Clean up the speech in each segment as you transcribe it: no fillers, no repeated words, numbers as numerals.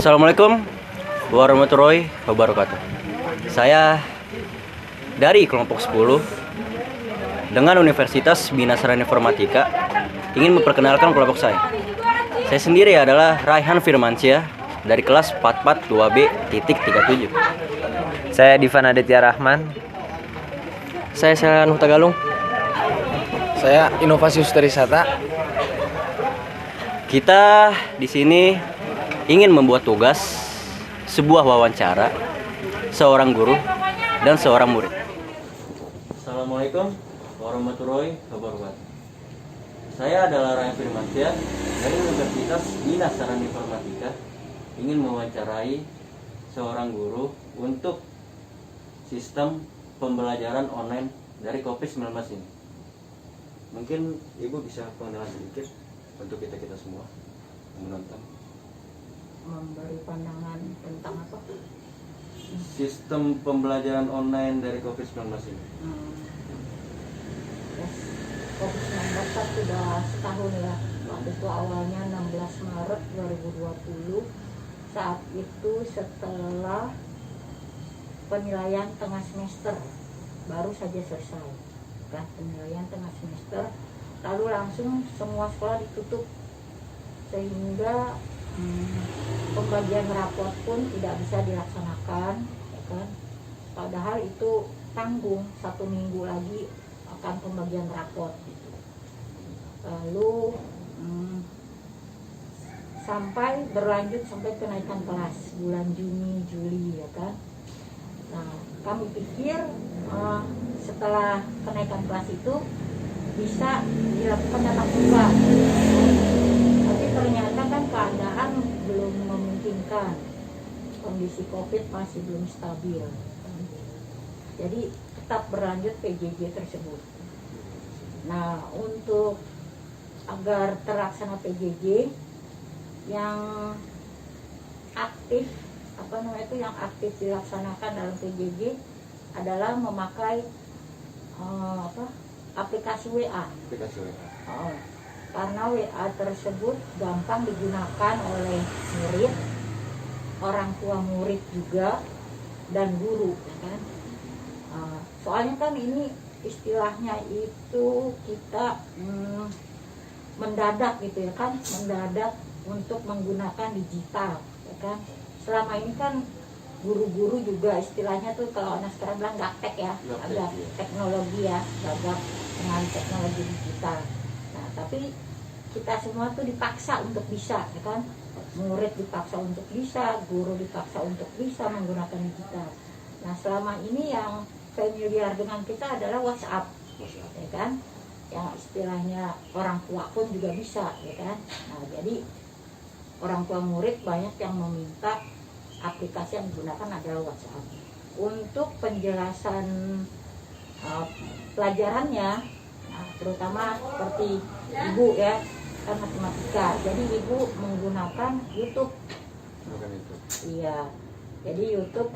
Assalamualaikum warahmatullahi wabarakatuh. Saya dari kelompok 10 dengan Universitas Bina Sarana Informatika ingin memperkenalkan kelompok saya. Saya sendiri adalah Raihan Firmansyah dari kelas 442B.37. Saya Divan Aditya Rahman. Saya Selhan Huta Galung. Saya Inovasi Susterisata. Kita di sini ingin membuat tugas sebuah wawancara seorang guru dan seorang murid. Assalamualaikum warahmatullahi wabarakatuh. Saya adalah Raihan Firmansyah dari Universitas Bina Sarana Informatika ingin mewawancarai seorang guru untuk sistem pembelajaran online dari COVID-19 ini. Mungkin Ibu bisa pengenalan sedikit untuk kita semua yang menonton. Memberi pandangan tentang apa? Sistem pembelajaran online dari COVID-19 ini. COVID-19 kan sudah setahun ya. Waktu itu awalnya 16 Maret 2020. Saat itu setelah penilaian tengah semester baru saja selesai kan, penilaian tengah semester, lalu langsung semua sekolah ditutup sehingga pembagian rapor pun tidak bisa dilaksanakan ya kan. Padahal itu tanggung 1 minggu lagi akan pembagian rapor gitu. Lalu sampai berlanjut sampai kenaikan kelas bulan Juni Juli ya kan. Nah, kami pikir setelah kenaikan kelas itu bisa dilakukan tatap muka, tapi ternyata kan keadaan belum memungkinkan, kondisi COVID masih belum stabil, jadi tetap berlanjut PJJ tersebut. Nah, untuk agar terlaksana PJJ yang aktif yang aktif dilaksanakan dalam PJJ adalah memakai aplikasi WA. Karena WA tersebut gampang digunakan oleh murid, orang tua murid juga, dan guru ya kan. Soalnya kan ini istilahnya itu kita mendadak gitu ya kan, mendadak untuk menggunakan digital ya kan. Selama ini kan guru-guru juga istilahnya tuh kalau anak sekarang bilang gaptek ya, agak teknologi ya, gagap dengan teknologi digital. Nah, tapi kita semua tuh dipaksa untuk bisa ya kan, murid dipaksa untuk bisa, guru dipaksa untuk bisa menggunakan digital. Nah, selama ini yang familiar dengan kita adalah WhatsApp ya kan, yang istilahnya orang tua pun juga bisa ya kan. Nah, jadi orang tua murid banyak yang meminta aplikasi yang digunakan adalah WhatsApp. Untuk penjelasan pelajarannya, terutama seperti Ibu ya, kan matematika, jadi Ibu menggunakan YouTube. Iya, jadi YouTube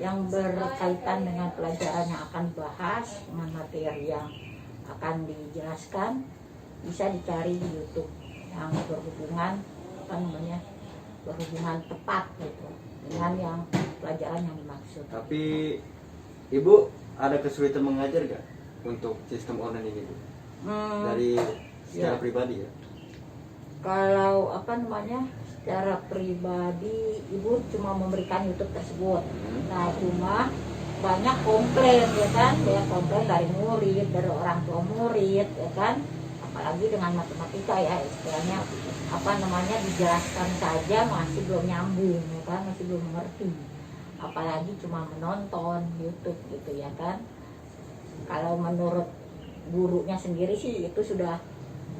yang berkaitan dengan pelajaran yang akan dibahas, dengan materi yang akan dijelaskan, bisa dicari di YouTube yang berhubungan berhubungan tepat gitu dengan yang pelajaran yang dimaksud. Tapi Ibu ada kesulitan mengajar gak untuk sistem online ini, Bu? Dari secara pribadi ya? Kalau secara pribadi Ibu cuma memberikan YouTube tersebut. Nah, cuma banyak komplain ya kan, komplain dari murid, dari orang tua murid ya kan, apalagi dengan matematika ya, istilahnya dijelaskan saja masih belum nyambung ya kan, masih belum mengerti, apalagi cuma menonton YouTube gitu ya kan. Kalau menurut gurunya sendiri sih itu sudah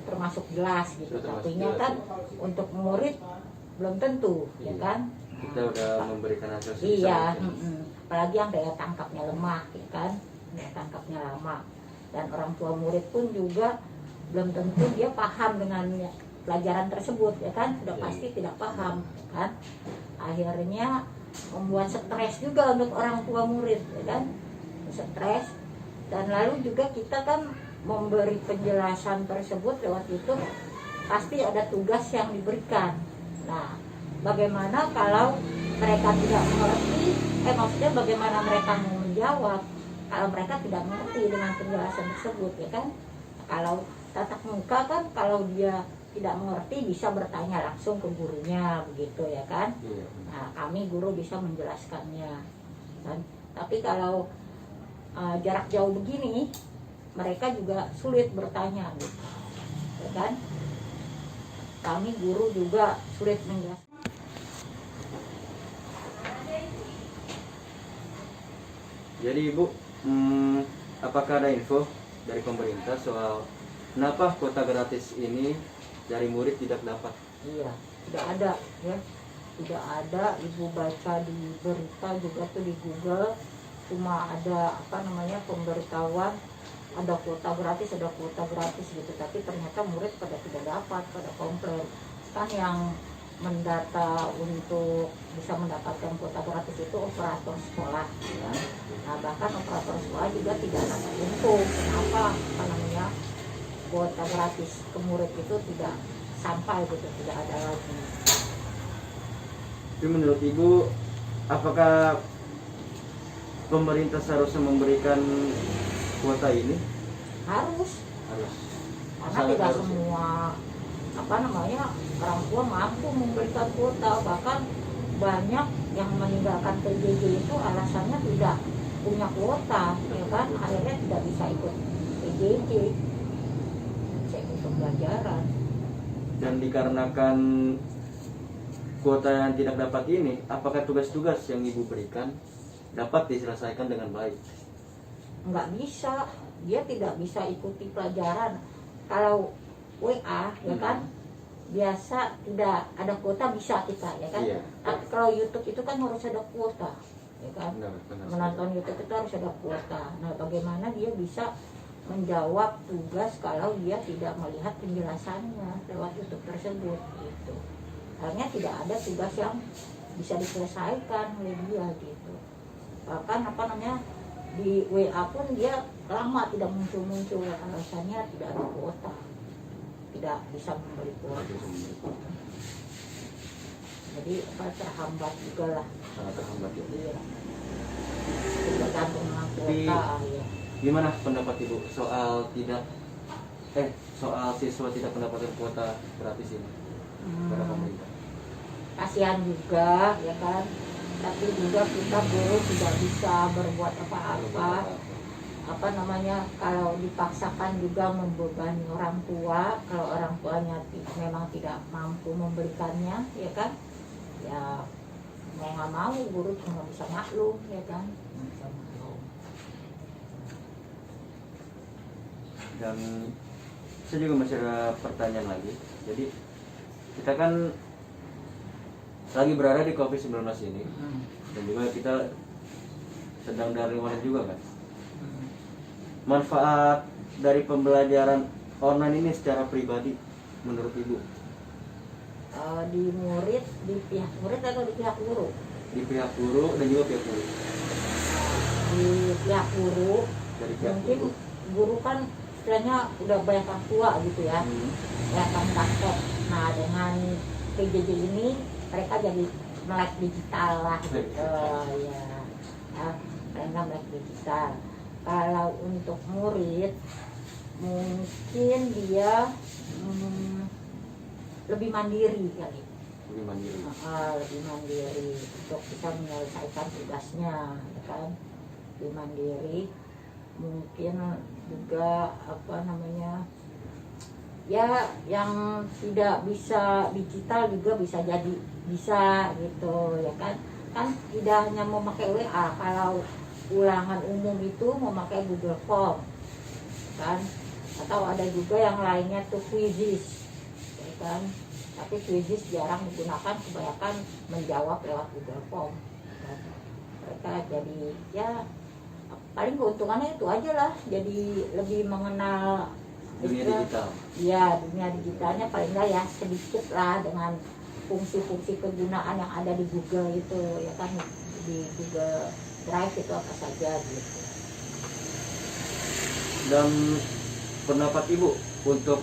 termasuk jelas gitu, tapi kan untuk murid belum tentu ya kan. Kita udah memberikan hasil sebesar iya, apalagi yang daya tangkapnya lemah ya kan, daya tangkapnya lama, dan orang tua murid pun juga belum tentu dia paham dengan pelajaran tersebut ya kan, sudah pasti tidak paham kan. Akhirnya membuat stres juga untuk orang tua murid ya kan, stres. Dan lalu juga kita kan memberi penjelasan tersebut lewat YouTube, pasti ada tugas yang diberikan. Nah, bagaimana kalau mereka tidak mengerti, maksudnya bagaimana mereka mau menjawab kalau mereka tidak mengerti dengan penjelasan tersebut, ya kan? Kalau tatap muka kan, kalau dia tidak mengerti bisa bertanya langsung ke gurunya, begitu ya kan? Nah, kami guru bisa menjelaskannya. Kan? Tapi kalau jarak jauh begini, mereka juga sulit bertanya, gitu. Ya kan? Kami guru juga sulit menjelaskan. Jadi Ibu, apakah ada info dari pemerintah soal kenapa kuota gratis ini dari murid tidak dapat? Iya, tidak ada ya. Tidak ada, Ibu baca di berita juga tuh di Google, cuma ada pemberitahuan ada kuota gratis gitu, tapi ternyata murid pada tidak dapat, pada komplain. Kan yang mendata untuk bisa mendapatkan kuota gratis itu operator sekolah ya. Nah, bahkan operator sekolah juga tidak dapat info kenapa kuota gratis ke murid itu tidak sampai gitu, tidak ada lagi. Tapi menurut Ibu, apakah pemerintah seharusnya memberikan kuota ini? Harus, karena Sangat tidak harus, ya? semua orang tua mampu memberikan kuota. Bahkan banyak yang meninggalkan PJJ itu alasannya tidak punya kuota, ya kan? Akhirnya tidak bisa ikut PJJ, bisa ikut pembelajaran. Dan dikarenakan kuota yang tidak dapat ini, apakah tugas-tugas yang Ibu berikan dapat diselesaikan dengan baik? Nggak bisa, dia tidak bisa ikuti pelajaran. Kalau WA ya kan, biasa tidak ada kuota bisa kita ya kan. Iya. Tapi kalau YouTube itu kan harus ada kuota ya kan. Benar. Menonton YouTube itu harus ada kuota. Nah, bagaimana dia bisa menjawab tugas kalau dia tidak melihat penjelasannya lewat YouTube tersebut gitu. Akhirnya tidak ada tugas yang bisa diselesaikan oleh dia gitu. Bahkan di WA pun dia lama tidak muncul, alasannya tidak ada kuota, tidak bisa membeli kuota. Jadi terhambat juga lah. Sangat terhambat ya. Iya. Tergantung dengan Tapi, kuota ya. Gimana pendapat Ibu soal siswa tidak mendapatkan kuota gratis ini pada pemerintah? Kasihan juga ya kan, tapi juga kita guru tidak bisa berbuat apa-apa. Kalau dipaksakan juga membebani orang tua, kalau orang tuanya memang tidak mampu memberikannya ya kan, ya mau nggak mau guru cuma bisa maklum ya kan. Dan saya juga masih ada pertanyaan lagi. Jadi kita kan lagi berada di COVID-19 ini, dan juga kita sedang daring online juga kan. Manfaat dari pembelajaran online ini secara pribadi menurut Ibu? Di pihak murid atau di pihak guru? Di pihak guru dan juga pihak guru. Di pihak guru, Dari pihak mungkin guru kan istilahnya udah banyak yang tua gitu ya, banyak yang praktek. Nah, dengan PJJ ini mereka jadi melek digital lah gitu ya. Mereka melek digital. Kalau untuk murid mungkin dia lebih mandiri kali. Lebih mandiri untuk bisa menyelesaikan tugasnya ya kan. Lebih mandiri, mungkin juga ya yang tidak bisa digital juga bisa jadi bisa gitu ya kan. Kan tidak hanya memakai WA, kalau ulangan umum itu memakai Google Form kan, atau ada juga yang lainnya tuh Quizzes ya kan. Tapi Quizzes jarang digunakan, kebanyakan menjawab lewat Google Form kan. Mereka jadi ya paling keuntungannya itu aja lah, jadi lebih mengenal dunia digital. Ya, dunia digitalnya paling nggak ya sedikit lah dengan fungsi-fungsi kegunaan yang ada di Google itu ya kan, di Google Drive itu apa saja gitu. Dan pendapat Ibu untuk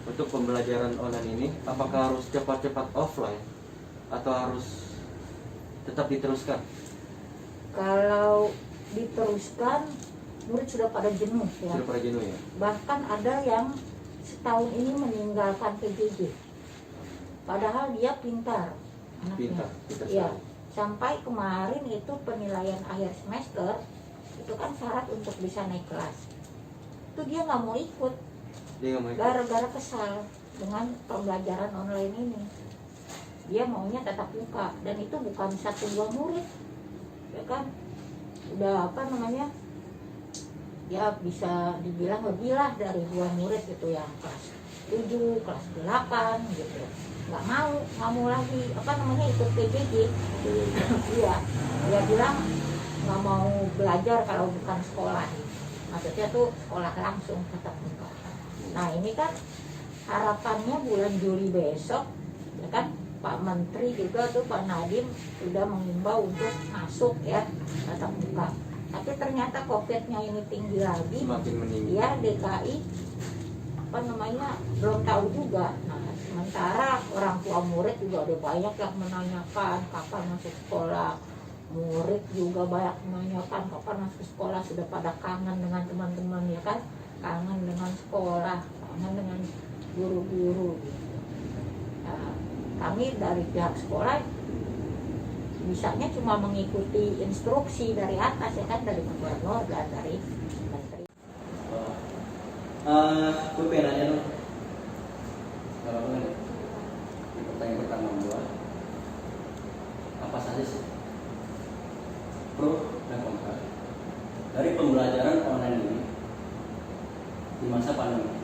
untuk pembelajaran online ini, apakah harus cepat-cepat offline atau harus tetap diteruskan? Kalau diteruskan, murid sudah pada jenuh ya. Sudah pada jenuh ya? Bahkan ada yang setahun ini meninggalkan PJJ. Padahal dia pintar, anaknya. Pintar Ya, sekali. sampai kemarin itu penilaian akhir semester itu kan syarat untuk bisa naik kelas. Itu dia nggak mau ikut, Dia nggak mau ikut. gara-gara kesal dengan pembelajaran online ini. Dia maunya tatap muka, dan itu bukan 1-2 murid, ya kan? Udah apa namanya? Ya bisa dibilang lebih lah dari 2 murid gitu ya, kelas 7, kelas 8 gitu. Nggak mau lagi apa namanya ikut PJJ. Iya, dia bilang nggak mau belajar kalau bukan sekolah. Maksudnya tuh sekolah langsung tatap muka. Nah ini kan harapannya bulan Juli besok, ya kan, Pak Menteri juga tuh, Pak Nadiem sudah mengimbau untuk masuk ya tatap muka. Tapi ternyata COVID-nya ini tinggi lagi. Semakin meninggi. Ya DKI apa namanya belum tahu juga. Nah sementara orang tua murid juga udah banyak yang menanyakan kapan masuk sekolah. Murid juga banyak menanyakan kapan masuk sekolah, sudah pada kangen dengan teman-teman ya kan, kangen dengan sekolah, kangen dengan guru-guru gitu. Nah, kami dari pihak sekolah bisanya cuma mengikuti instruksi dari atas ya kan, dari gubernur dan dari menteri. Gue pengen nanya dong. Di pertanyaan pertama gue, apa saja sih pro dan kontra dari pembelajaran online ini di masa pandemi?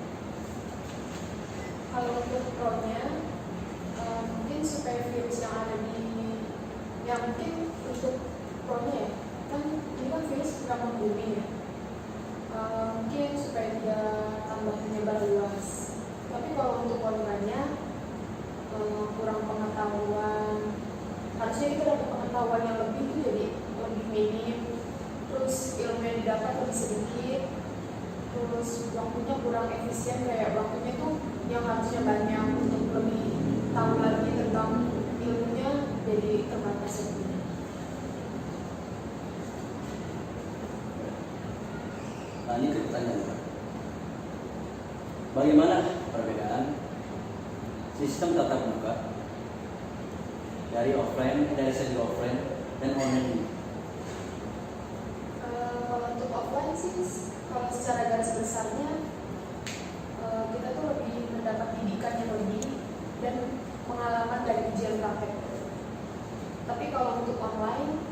Kalau untuk pro-nya, mungkin supaya virus yang ada di, ya mungkin untuk pro-nya ya, kan ini kan virus gampang booming ya, mungkin supaya tidak tambah menyebar luas. Tapi kalau untuk kontranya, kurang pengetahuan, harusnya kita dapat pengetahuan yang lebih gitu, jadi lebih minim, terus ilmu yang didapat lebih sedikit, terus waktunya kurang efisien, kayak waktunya tuh yang harusnya banyak untuk lebih tahu lagi tentang ilmunya jadi terbatas waktunya. Nah ini pertanyaan, bagaimana perbedaan sistem tatap muka dari segi offline dan online ini? Kalau untuk offline sih, kalau secara garis besarnya kita tuh lebih mendapat didikan yang lebih dan pengalaman dari ujian praktek. Tapi kalau untuk online,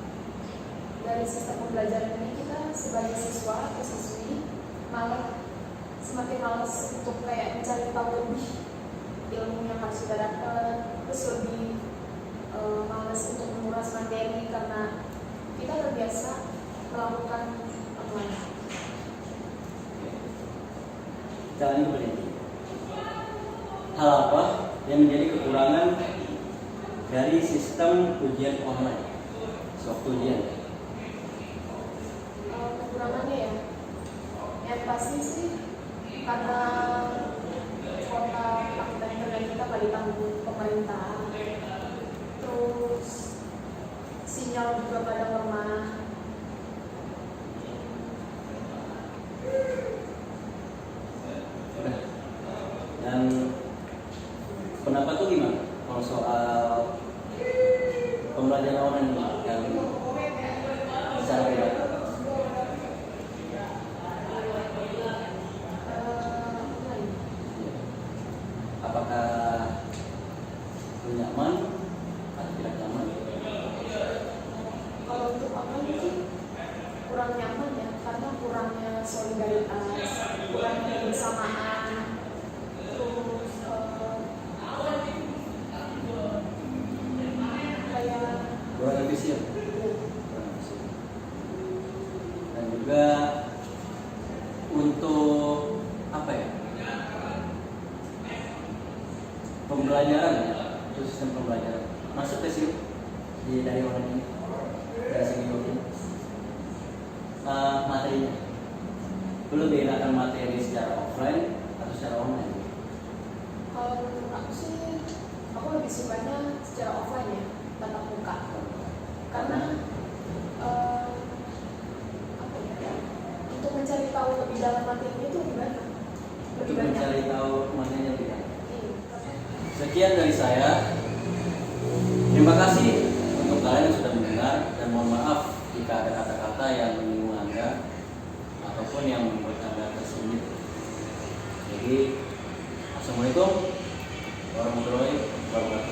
dari sistem pembelajaran ini kita sebagai siswa atau siswi malah semakin malas untuk kayak mencari tahu lebih ilmu yang harus kita dapat, terus lebih malas untuk menguras materi karena kita terbiasa melakukan online. Kita lanjut ke ini. Hal apa yang menjadi kekurangan dari sistem ujian online sewaktu ujian? Kekurangannya ya, yang pasti sih karena kuota angkutan internet kita nggak ditanggung pemerintah, terus sinyal juga kadang lemah. Dan pendapat tuh gimana kalau soal pembelajaran online ini yang secara beda? Apakah nyaman atau tidak nyaman? Kalau untuk online sih kurang nyaman ya, karena kurangnya solidaritas, kurangnya kebersamaan, terus kayak Kurang efisien. Dan juga untuk apa ya, pembelajaran ya, untuk sistem pembelajaran masuk ke sini dari online ini, dari segi dosen, materinya belum bedakan materi secara offline atau secara online. dalam materi itu gimana? Untuk mencari tahu maknanya tidak. Iya. Sekian dari saya. Terima kasih untuk kalian yang sudah mendengar dan mohon maaf jika ada kata-kata yang menyinggung Anda ataupun yang membuat Anda tersinggung. Jadi, assalamualaikum warahmatullahi wabarakatuh.